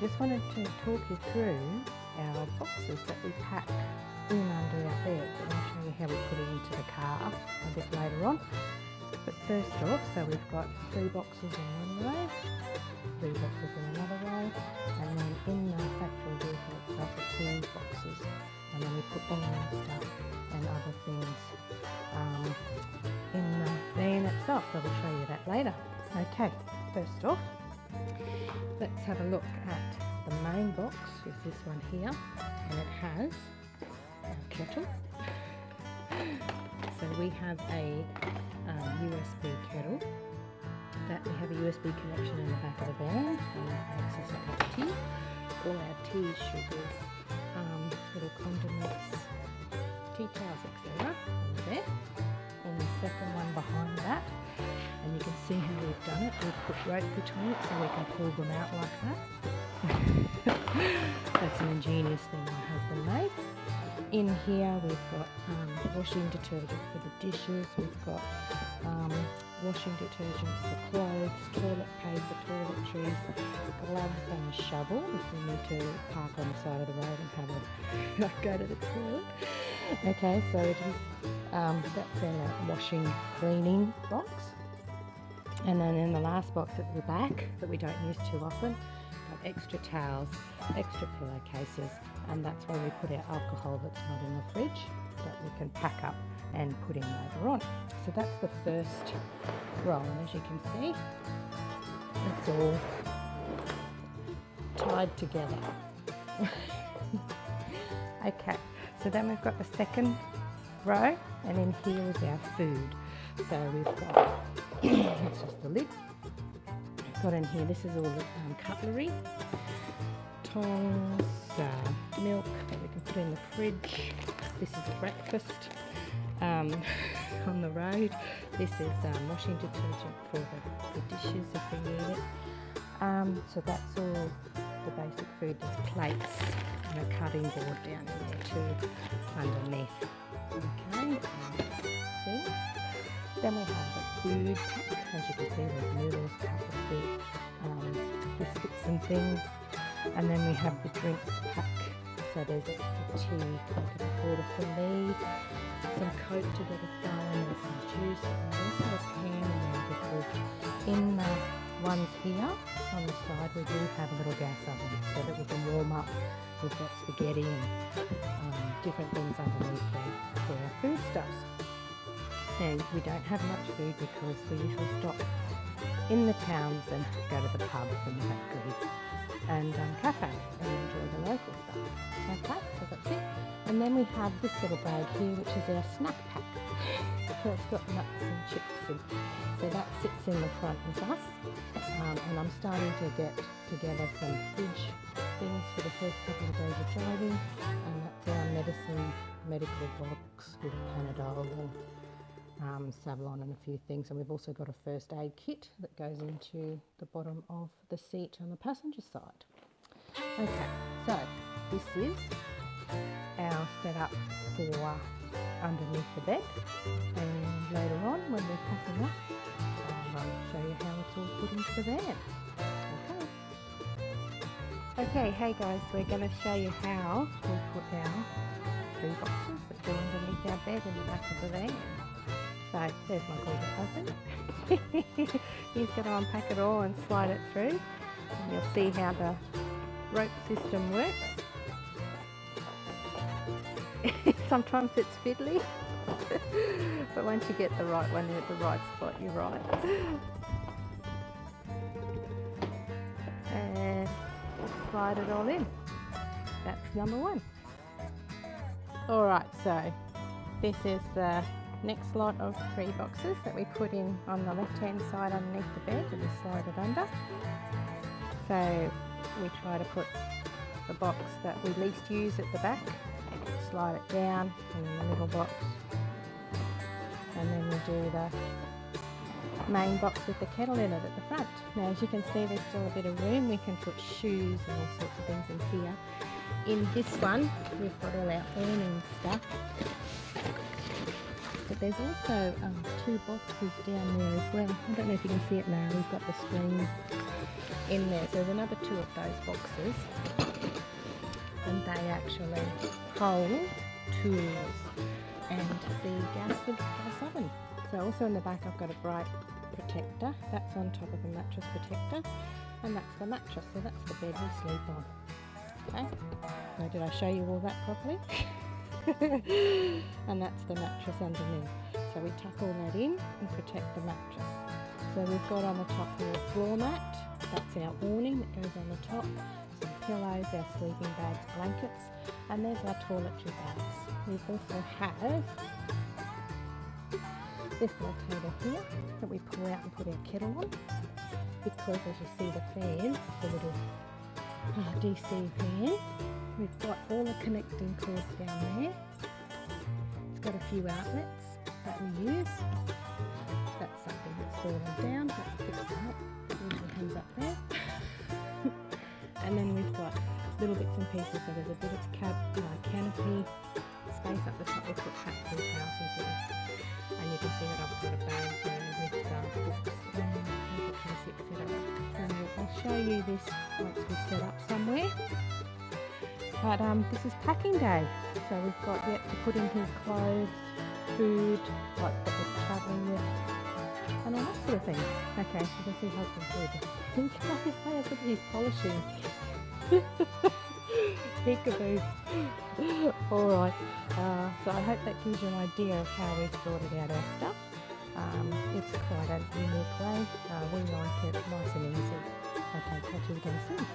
just wanted to talk you through our boxes that we pack in under our bed, and I'll show you how we put it into the car a bit later on. But first off, so we've got 3 boxes in one row, 3 boxes in another row, and then in the factory vehicle itself are 2 boxes, and then we put all our stuff and other things in the van itself, so we'll show you that later. Okay, first off, let's have a look at the main box, is this one here, and it has our kettle. So we have a USB kettle that we have a USB connection in the back of the van, and that makes us a cup of tea. All our tea, sugars, little condiments, tea towels, etc. over there. And the second one behind that, and you can see how we've done it. We've put rope between it so we can pull them out like that. That's an ingenious thing my husband made. In here we've got washing detergent for the dishes, we've got washing detergent for clothes, toilet paper, toiletries, gloves and a shovel if we need to park on the side of the road and have a go to the toilet. Okay, so it is, that's in a washing cleaning box. And then in the last box at the back that we don't use too often, got extra towels, extra pillowcases, and that's where we put our alcohol that's not in the fridge that we can pack up and put in later on. So that's the first row, and as you can see, it's all tied together. Okay, so then we've got the second row, and in here is our food. So we've got, it's just the lid. We've got in here, this is all cutlery, tongs, milk that we can put in the fridge. This is breakfast on the road. This is washing detergent for the dishes if we need it. So that's all the basic food. There's plates and a cutting board down in there too underneath. Okay, things. Then we have the food pack. As you can see, there's noodles, cup of soup, biscuits and things. And then we have the drinks pack. So there's extra tea, coconut water for me, some Coke to get us going, and some juice, and also a pan in there because in the ones here on the side we do have a little gas oven so that we can warm up. We've got spaghetti and different things underneath there for our foodstuffs. And we don't have much food because we usually stop in the towns and go to the pubs and the factories and cafes and enjoy the local stuff. Okay, so that's it. And then we have this little bag here, which is our snack pack. So it's got nuts and chips, and so that sits in the front with us. And I'm starting to get together some fridge things for the first couple of days of driving, and that's our medical box with Panadol and Savlon and a few things. And we've also got a first aid kit that goes into the bottom of the seat on the passenger side. Okay, so this is our setup for underneath the bed, and later on when we're packing up I'll show you how it's all put into the van. Okay, hey guys, we're going to show you how we put our 3 boxes that go underneath our bed in the back of the van. So there's my gorgeous husband. He's going to unpack it all and slide it through, and you'll see how the rope system works. Sometimes it's fiddly, but once you get the right one in at the right spot, you're right. And slide it all in. That's number 1. Alright, so this is the next lot of 3 boxes that we put in on the left hand side underneath the bed, and we slide it under. So we try to put the box that we least use at the back, slide it down in the middle box, and then we do the main box with the kettle in it at the front. Now as you can see, there's still a bit of room. We can put shoes and all sorts of things in here. In this one we've got all our earning stuff, but there's also 2 boxes down there as well. I don't know if you can see it now. We've got the screen in there. So there's another 2 of those boxes, and they actually hold tools and the gas oven. So also in the back I've got a bright protector. That's on top of the mattress protector, and that's the mattress. So that's the bed we sleep on. Okay. So did I show you all that properly? And that's the mattress underneath. So we tuck all that in and protect the mattress. So we've got on the top here a floor mat. That's our awning that goes on the top. Some pillows, our sleeping bags, blankets, and there's our toiletry bags. We also have this little table here that we pull out and put our kettle on, because as you see the fan, the little DC fan, we've got all the connecting cords down there. It's got a few outlets that we use. That's something that's fallen down, but we fix it up. It usually hangs up there. And then we've got little bits and pieces. So there's a bit of canopy space up the top. We put hats and towels and things. And you can see that I've got a bag there with books and etc. So I'll show you this once we set up somewhere. But this is packing day. So we've got yet to put in here clothes, food, like that we're travelling with, and all that sort of thing. Okay, you can see husband's good. He's polishing. Peekaboo. Alright, so I hope that gives you an idea of how we've sorted out our stuff. It's quite a unique way. We like it nice and easy. Okay, catch you again soon.